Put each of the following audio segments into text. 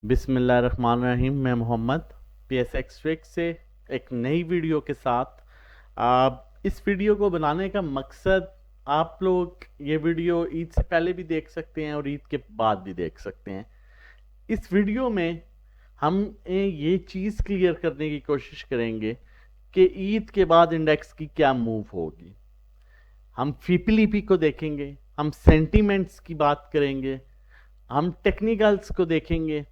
बिस्मिल्लाहिर्रहमानिर्रहीम। मैं Mohammad PSX tricks से एक नई वीडियो के साथ इस वीडियो को बनाने का मकसद, आप लोग ये वीडियो ईद से पहले भी देख सकते हैं और ईद के बाद भी देख सकते हैं। इस वीडियो में हम ये चीज़ क्लियर करने की कोशिश करेंगे कि ईद के बाद इंडेक्स की क्या मूव होगी। हम फीपीलीपी को देखेंगे, हम सेंटीमेंट्स की बात करेंगे, हम टेक्निकल्स को देखेंगे,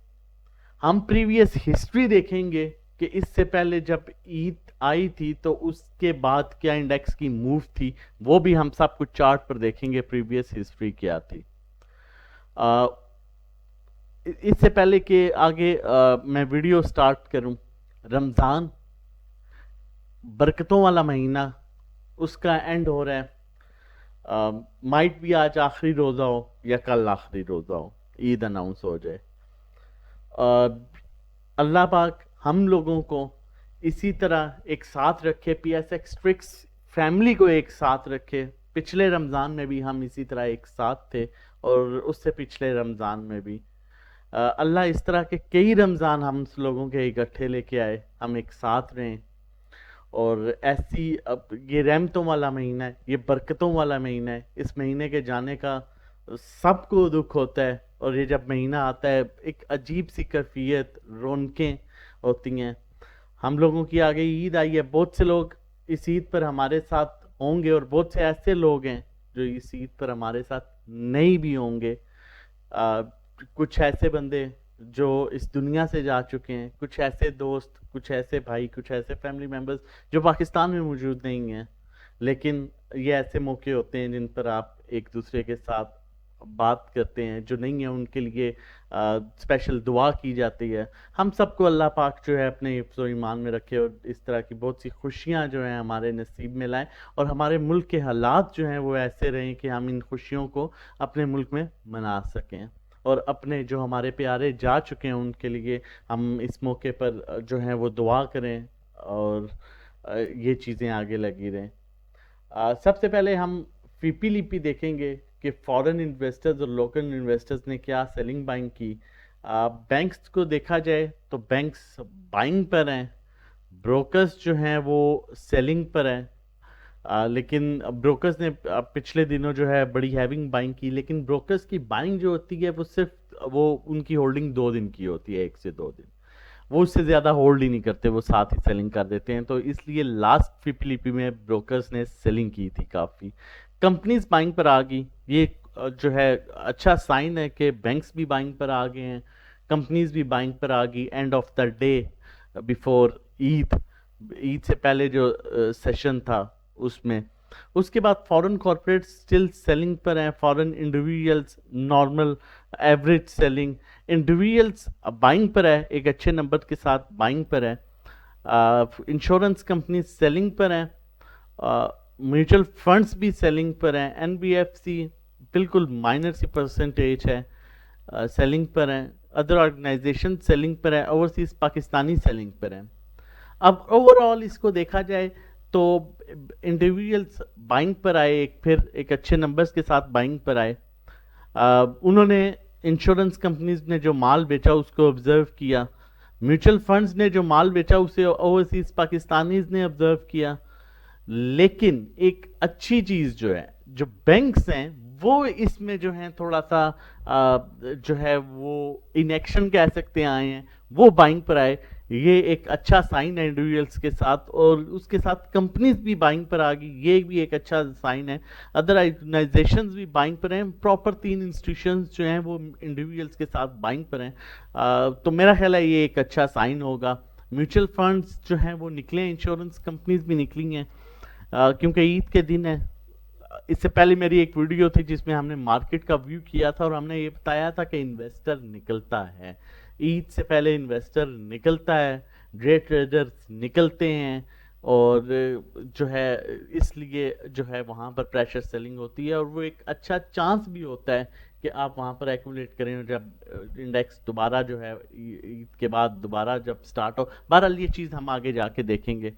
हम प्रीवियस हिस्ट्री देखेंगे कि इससे पहले जब ईद आई थी तो उसके बाद क्या इंडेक्स की मूव थी, वो भी हम सब कुछ चार्ट पर देखेंगे। प्रीवियस हिस्ट्री क्या थी। आ, इससे पहले कि आगे मैं वीडियो स्टार्ट करूं, रमज़ान बरकतों वाला महीना, उसका एंड हो रहा है। माइट भी आज आखिरी रोज़ा हो या कल आखिरी रोज़ा हो, ईद अनाउंस हो जाए। अल्लाह पाक हम लोगों को इसी तरह एक साथ रखे, PSX ट्रिक्स फैमिली को एक साथ रखे। पिछले रमज़ान में भी हम इसी तरह एक साथ थे और उससे पिछले रमज़ान में भी अल्लाह इस तरह के कई रमज़ान हम लोगों के इकट्ठे लेके आए, हम एक साथ रहें। और ऐसी अब ये रहमतों वाला महीना है, ये बरकतों वाला महीना है। इस महीने के जाने का सबको दुख होता है और ये जब महीना आता है एक अजीब सी कैफियत, रौनकें होती हैं। हम लोगों की आगे ईद आई है, बहुत से लोग इस ईद पर हमारे साथ होंगे और बहुत से ऐसे लोग हैं जो इस ईद पर हमारे साथ नहीं भी होंगे। आ, कुछ ऐसे बंदे जो इस दुनिया से जा चुके हैं, कुछ ऐसे दोस्त, कुछ ऐसे भाई, कुछ ऐसे फैमिली मेंबर्स जो पाकिस्तान में मौजूद नहीं हैं। लेकिन ये ऐसे मौके होते हैं जिन पर आप एक दूसरे के साथ बात करते हैं। जो नहीं है उनके लिए स्पेशल दुआ की जाती है। हम सबको अल्लाह पाक जो है अपने हिफ्ज़ और ईमान में रखे और इस तरह की बहुत सी खुशियाँ जो हैं हमारे नसीब में लाएं और हमारे मुल्क के हालात जो हैं वो ऐसे रहें कि हम इन खुशियों को अपने मुल्क में मना सकें और अपने जो हमारे प्यारे जा चुके हैं उनके लिए हम इस मौके पर जो है वो दुआ करें और ये चीज़ें आगे लगी रहें। सबसे पहले हम फीपीलीपी देखेंगे कि फॉरेन इन्वेस्टर्स और लोकल इन्वेस्टर्स ने क्या सेलिंग बाइंग की। बैंक्स को देखा जाए तो बैंक्स बाइंग पर हैं, ब्रोकर्स जो हैं वो सेलिंग पर हैं। लेकिन ब्रोकर्स ने पिछले दिनों जो है बड़ी हैविंग बाइंग की, लेकिन ब्रोकर्स की बाइंग जो होती है वो सिर्फ वो उनकी होल्डिंग 2 दिन की होती है, 1 से 2 दिन। वो उससे ज़्यादा होल्ड ही नहीं करते, वो साथ ही सेलिंग कर देते हैं। तो इसलिए लास्ट फीपीलीपी में ब्रोकर्स ने सेलिंग की थी काफ़ी। कंपनीज बाइंग पर आ गई। ये जो है अच्छा साइन है कि बैंक्स भी बाइंग पर आ गए हैं, कंपनीज भी बाइंग पर आ गई। End of the day before Eid, Eid से पहले जो सेशन था उसमें। उसके बाद फॉरेन कॉर्पोरेट स्टिल सेलिंग पर हैं, foreign individuals normal average selling, individuals buying पर है, एक अच्छे नंबर के साथ बाइंग पर है। इंश्योरेंस कंपनी सेलिंग पर हैं, म्यूचुअल फंड्स भी सेलिंग पर हैं, NBFC बिल्कुल माइनर सी परसेंटेज है, सेलिंग पर हैं। अदर ऑर्गेनाइजेशन सेलिंग पर है, ओवरसीज पाकिस्तानी सेलिंग पर हैं। अब ओवरऑल इसको देखा जाए तो इंडिविजुअल्स बाइंग पर आए, एक फिर एक अच्छे नंबर्स के साथ बाइंग पर आए। उन्होंने इंश्योरेंस कंपनीज ने जो माल बेचा उसको ऑब्जर्व किया, म्यूचुअल फंड्स ने जो माल बेचा उसे ओवरसीज पाकिस्तानीज ने ऑब्जर्व किया। लेकिन एक अच्छी चीज जो है, जो बैंक्स हैं वो इसमें जो है थोड़ा सा जो है वो इनएक्शन कह सकते हैं आए हैं, वो बाइंग पर आए। ये एक अच्छा साइन है इंडिविजुअल्स के साथ, और उसके साथ कंपनीज भी बाइंग पर आ गई, ये भी एक अच्छा साइन है। अदर ऑर्गेनाइजेशंस भी बाइंग पर हैं, प्रॉपर 3 इंस्टीट्यूशंस जो हैं वो इंडिविजुअल्स के साथ बाइंग पर हैं। तो मेरा ख्याल है ये एक अच्छा साइन होगा। म्यूचुअल फंड्स जो हैं वो निकले हैं, इंश्योरेंस कंपनीज भी निकली हैं, क्योंकि ईद के दिन है। इससे पहले मेरी एक वीडियो थी जिसमें हमने मार्केट का व्यू किया था और हमने ये बताया था कि इन्वेस्टर निकलता है, ईद से पहले इन्वेस्टर निकलता है, डे ट्रेडर्स निकलते हैं। और जो है इसलिए जो है वहाँ पर प्रेशर सेलिंग होती है और वो एक अच्छा चांस भी होता है कि आप वहाँ पर एक्यूमुलेट करें जब इंडेक्स दोबारा जो है ईद के बाद दोबारा जब स्टार्ट हो। बहरहाल ये चीज़ हम आगे जाके देखेंगे।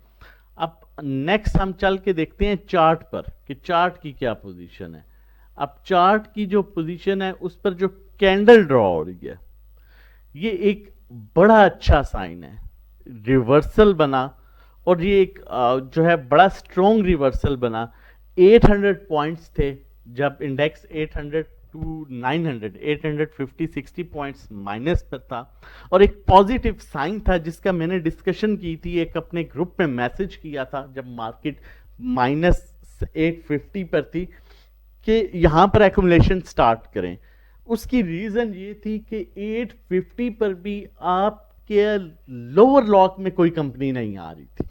अब नेक्स्ट हम चल के देखते हैं चार्ट पर कि चार्ट की क्या पोजीशन है। अब चार्ट की जो पोजीशन है उस पर जो कैंडल ड्रॉ हो रही है, ये एक बड़ा अच्छा साइन है, रिवर्सल बना, और ये एक जो है बड़ा स्ट्रॉन्ग रिवर्सल बना। 800 पॉइंट्स थे जब इंडेक्स 800 टू 900, 850 60 पॉइंट्स माइनस पर था, और एक पॉजिटिव साइन था जिसका मैंने डिस्कशन की थी, एक अपने ग्रुप में मैसेज किया था जब मार्केट -850 पर थी कि यहां पर एक्यूमुलेशन स्टार्ट करें। उसकी रीजन ये थी कि 850 पर भी आपके लोअर लॉक में कोई कंपनी नहीं आ रही थी,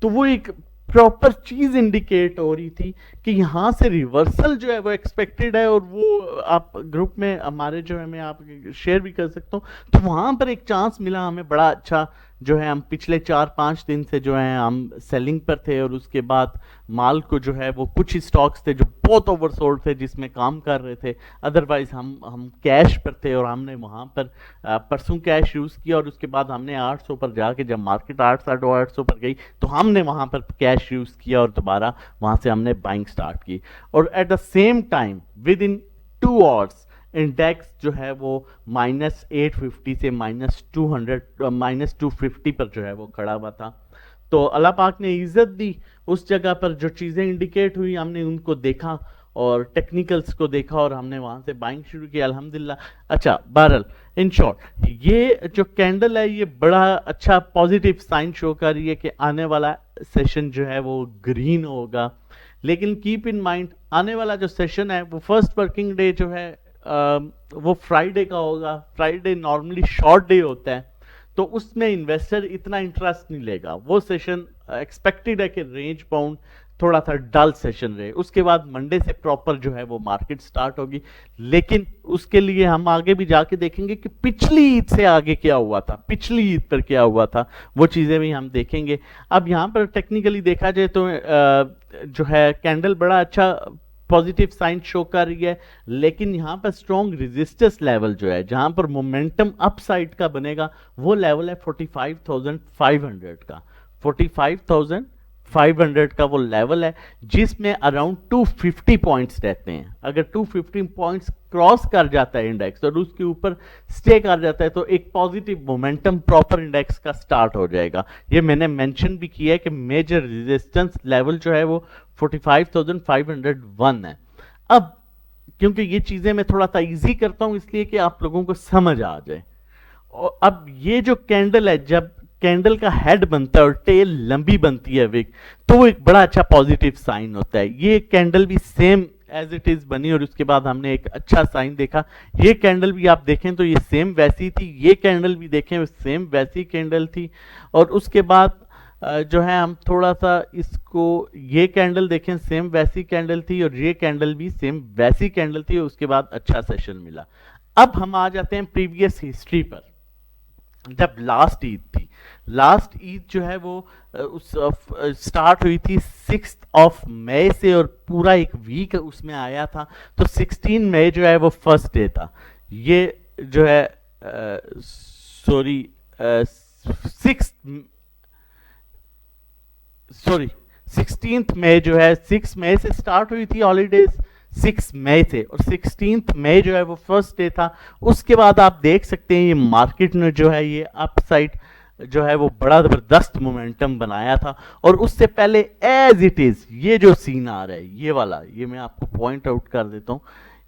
तो वो एक प्रॉपर चीज इंडिकेट हो रही थी कि यहां से रिवर्सल जो है वो एक्सपेक्टेड है, और वो आप ग्रुप में हमारे जो है मैं आप शेयर भी कर सकता हूँ। तो वहां पर एक चांस मिला हमें बड़ा अच्छा, जो है हम पिछले 4-5 दिन से जो है हम सेलिंग पर थे, और उसके बाद माल को जो है वो कुछ स्टॉक्स थे जो बहुत ओवरसोल्ड थे जिसमें काम कर रहे थे, अदरवाइज हम कैश पर थे, और हमने वहां पर परसों कैश यूज किया, और उसके बाद हमने 800 पर जाके जब मार्केट 800 पर गई तो हमने वहां पर कैश यूज किया और दोबारा वहां से हमने बाइंग स्टार्ट की, और at the same time with in 2 hours index जो है वो -850 से -250 पर जो है वो खड़ा हुआ था। तो अल्लाह पाक ने इज्जत दी, उस जगह पर जो चीज़ें इंडिकेट हुई हमने उनको देखा और टेक्निकल्स को देखा, और हमने वहां से बाइंग शुरू की अल्हम्दुलिल्लाह। अच्छा, बहरहाल इन शॉर्ट ये जो कैंडल है ये बड़ा अच्छा पॉजिटिव साइन शो कर रही है कि आने वाला सेशन जो है वो ग्रीन होगा। लेकिन कीप इन माइंड, आने वाला जो सेशन है वो फर्स्ट वर्किंग डे जो है वो फ्राइडे का होगा। फ्राइडे नॉर्मली शॉर्ट डे होता है, तो उसमें इन्वेस्टर इतना इंटरेस्ट नहीं लेगा। वो सेशन एक्सपेक्टेड है कि रेंज बाउंड थोड़ा सा डल सेशन रहे। उसके बाद मंडे से प्रॉपर जो है वो मार्केट स्टार्ट होगी, लेकिन उसके लिए हम आगे भी जाके देखेंगे कि पिछली ईद से आगे क्या हुआ था, पिछली ईद पर क्या हुआ था, वो चीज़ें भी हम देखेंगे। अब यहाँ पर टेक्निकली देखा जाए तो जो है कैंडल बड़ा अच्छा पॉजिटिव साइन शो कर रही है, लेकिन यहाँ पर स्ट्रॉन्ग रेजिस्टेंस लेवल जो है जहाँ पर मोमेंटम अपसाइड का बनेगा वो लेवल है 45,500 का। 45,500 का वो लेवल है जिसमें अराउंड 250 पॉइंट्स रहते हैं। अगर 250 पॉइंट्स क्रॉस कर जाता है इंडेक्स और उसके ऊपर स्टे कर जाता है तो एक पॉजिटिव मोमेंटम प्रॉपर इंडेक्स का स्टार्ट हो जाएगा। ये मैंने मेंशन भी किया है कि मेजर रेजिस्टेंस लेवल जो है वो 45,501 है। अब क्योंकि ये चीजें मैं थोड़ा सा इजी करता हूं इसलिए कि आप लोगों को समझ आ जाए। और अब ये जो कैंडल है, जब कैंडल का हेड बनता है और टेल लंबी बनती है विक, तो वो एक बड़ा अच्छा पॉजिटिव साइन होता है। ये कैंडल भी सेम एज इट इज बनी और उसके बाद हमने एक अच्छा साइन देखा। ये कैंडल भी आप देखें तो ये सेम वैसी थी, ये कैंडल भी देखें सेम वैसी कैंडल थी। और उसके बाद जो है हम थोड़ा सा इसको, ये कैंडल देखें सेम वैसी कैंडल थी और ये कैंडल भी सेम वैसी कैंडल थी, उसके बाद अच्छा सेशन मिला। अब हम आ जाते हैं प्रीवियस हिस्ट्री पर। जब लास्ट ईद थी, लास्ट ईद जो है वो स्टार्ट हुई थी 6 मई से और पूरा एक वीक उसमें आया था। तो 16 मई जो है वो फर्स्ट डे था। ये जो है सॉरी 16 मई जो है, 6 मई से स्टार्ट हुई थी हॉलीडेज, 6 मई से, और 16 मई जो है वो फर्स्ट डे था। उसके बाद आप देख सकते हैं ये मार्केट ने जो है ये अपसाइड जो है वो बड़ा जबरदस्त मोमेंटम बनाया था। और उससे पहले एज इट इज ये जो सीन आ रहा है, ये वाला, ये मैं आपको पॉइंट आउट कर देता हूं,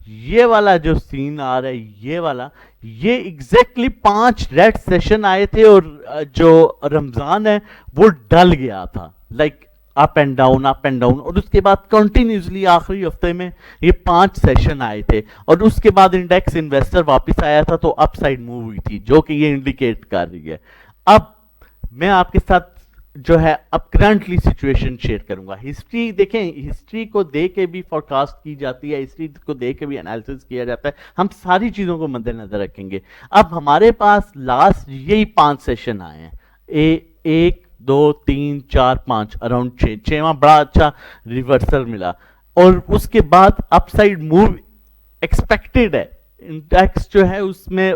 ये वाला जो सीन आ रहा है, ये वाला, ये एग्जैक्टली 5 रेड सेशन आए थे और जो रमजान है वो डल गया था, like up and down up and down. और उसके बाद कंटिन्यूसली आखिरी हफ्ते में ये 5 सेशन आए थे और उसके बाद इंडेक्स इन्वेस्टर वापस आया था तो अपसाइड मूव हुई थी, जो कि ये इंडिकेट कर रही है। अब मैं आपके साथ जो है अब करंटली सिचुएशन शेयर करूंगा। हिस्ट्री देखें, हिस्ट्री को देख के भी फोरकास्ट की जाती है, हिस्ट्री को देख के भी एनालिसिस किया जाता है। हम सारी चीजों को मद्देनजर रखेंगे। अब हमारे पास लास्ट यही 5 सेशन आए हैं, 1 2 3 4 5, अराउंड 6वां बड़ा अच्छा रिवर्सल मिला और उसके बाद अपसाइड मूव एक्सपेक्टेड है। इंडेक्स जो है उसमें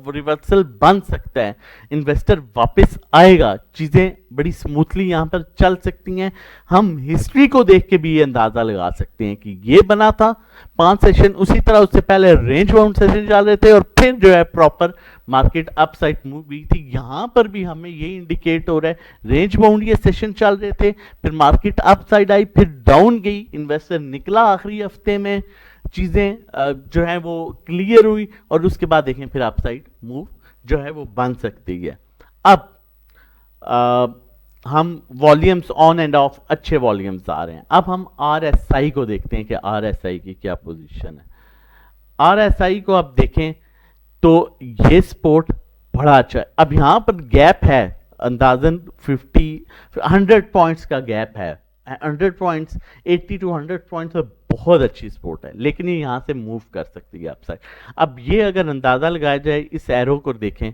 रिवर्सल बन सकता है, इन्वेस्टर वापस आएगा, चीजें बड़ी स्मूथली यहाँ पर चल सकती हैं। हम हिस्ट्री को देख के भी ये अंदाजा लगा सकते हैं कि ये बना था 5 सेशन, उसी तरह उससे पहले रेंज बाउंड सेशन चल रहे थे और फिर जो है प्रॉपर मार्केट अपसाइड मूव हुई थी। यहाँ पर भी हमें ये इंडिकेट हो रहा है रेंज बाउंड ये सेशन चल रहे थे, फिर मार्केट अपसाइड आई, फिर डाउन गई, इन्वेस्टर निकला आखिरी हफ्ते में, चीजें जो है वो क्लियर हुई और उसके बाद देखें फिर अपसाइड मूव जो है वो बन सकती है। अब हम वॉल्यूम्स ऑन एंड ऑफ अच्छे वॉल्यूम्स आ रहे हैं। अब हम RSI को देखते हैं कि RSI की क्या पोजीशन है। RSI को आप देखें तो ये सपोर्ट बड़ा अच्छा है। अब यहां पर गैप है अंदाजन 100 पॉइंट्स का गैप है। 100 पॉइंट्स 80 to 100 पॉइंट्स बहुत अच्छी सपोर्ट है, लेकिन ये यहां से मूव कर सकती है अपसाइड। अब ये अगर अंदाजा लगाया जाए, इस एरो को देखें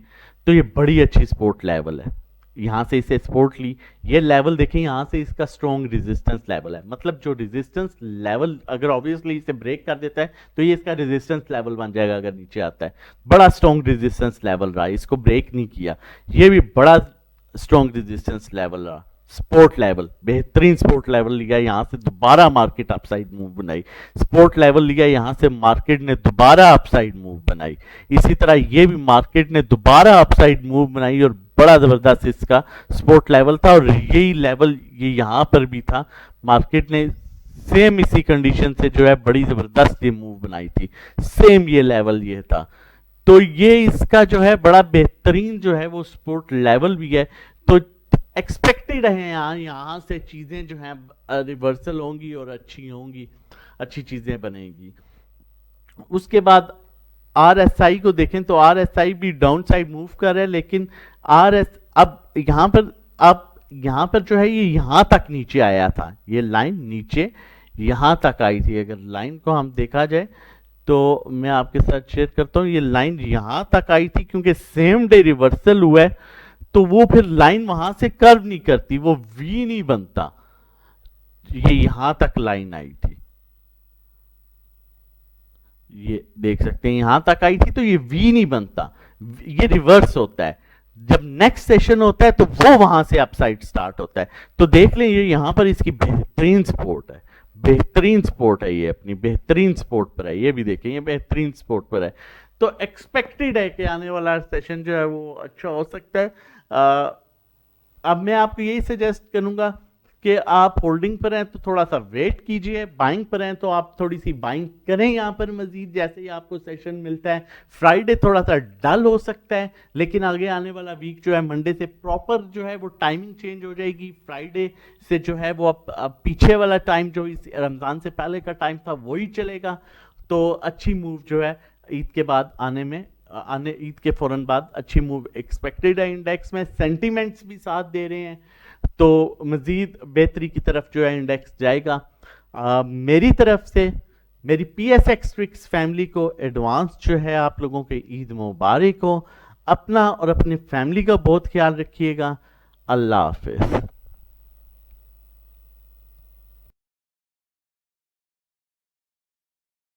तो ये बड़ी अच्छी सपोर्ट लेवल है। यहां से इसे सपोर्ट ली, ये लेवल देखें, यहां से इसका स्ट्रॉन्ग रेजिस्टेंस लेवल है। मतलब जो रेजिस्टेंस लेवल अगर ऑब्वियसली इसे ब्रेक कर देता है तो ये इसका रेजिस्टेंस लेवल बन जाएगा। अगर नीचे आता है, बड़ा स्ट्रॉन्ग रेजिस्टेंस लेवल रहा, इसको ब्रेक नहीं किया, ये भी बड़ा स्ट्रॉन्ग रेजिस्टेंस लेवल रहा। सपोर्ट लेवल, बेहतरीन सपोर्ट लेवल लिया, यहां से दोबारा मार्केट अपसाइड मूव बनाई। सपोर्ट लेवल लिया, यहां से मार्केट ने दोबारा अपसाइड मूव बनाई। इसी तरह ये भी मार्केट ने दोबारा अपसाइड मूव बनाई और बड़ा जबरदस्त इसका सपोर्ट लेवल था। और यही लेवल ये यहां पर भी था, मार्केट ने सेम इसी कंडीशन से जो है बड़ी जबरदस्त ये मूव बनाई थी, सेम ये लेवल ये था। तो ये इसका जो है बड़ा बेहतरीन जो है वो सपोर्ट लेवल भी है। तो एक्सपेक्टेड है यहाँ से चीजें जो हैं रिवर्सल होंगी और अच्छी होंगी, अच्छी चीजें बनेगी। उसके बाद RSI को देखें तो RSI भी डाउन साइड मूव कर रहा है, लेकिन अब यहाँ पर जो है ये यहाँ तक नीचे आया था, ये लाइन नीचे यहाँ तक आई थी। अगर लाइन को हम देखा जाए तो मैं आपके साथ शेयर करता हूँ, ये लाइन यहाँ तक आई थी, क्योंकि सेम डे रिवर्सल हुआ है तो वो फिर लाइन वहां से कर्व नहीं करती, वो वी नहीं बनता। ये यहां तक लाइन आई थी, ये देख सकते हैं यहां तक आई थी, तो ये वी नहीं बनता, ये रिवर्स होता है। जब नेक्स्ट सेशन होता है तो वो वहां से अपसाइड स्टार्ट होता है। तो देख लें ये यहां पर इसकी बेहतरीन सपोर्ट है, बेहतरीन सपोर्ट है, ये अपनी बेहतरीन सपोर्ट पर है। ये भी देखें ये बेहतरीन सपोर्ट पर है। तो एक्सपेक्टेड है कि आने वाला सेशन जो है वो अच्छा हो सकता है। अब मैं आपको यही सजेस्ट करूंगा कि आप होल्डिंग पर हैं तो थोड़ा सा वेट कीजिए, बाइंग पर हैं तो आप थोड़ी सी बाइंग करें यहाँ पर मजीद, जैसे ही आपको सेशन मिलता है। फ्राइडे थोड़ा सा डल हो सकता है, लेकिन आगे आने वाला वीक जो है मंडे से प्रॉपर जो है वो टाइमिंग चेंज हो जाएगी। फ्राइडे से जो है वो अब पीछे वाला टाइम जो इस रमज़ान से पहले का टाइम था वही चलेगा। तो अच्छी मूव जो है ईद के बाद ईद के फौरन बाद अच्छी मूव एक्सपेक्टेड है। इंडेक्स में सेंटीमेंट्स भी साथ दे रहे हैं, तो मजीद बेहतरी की तरफ जो है इंडेक्स जाएगा। मेरी तरफ से मेरी PSX ट्रिक्स फैमिली को एडवांस जो है आप लोगों के ईद मुबारक हो। अपना और अपनी फैमिली का बहुत ख्याल रखिएगा। अल्लाह हाफिज।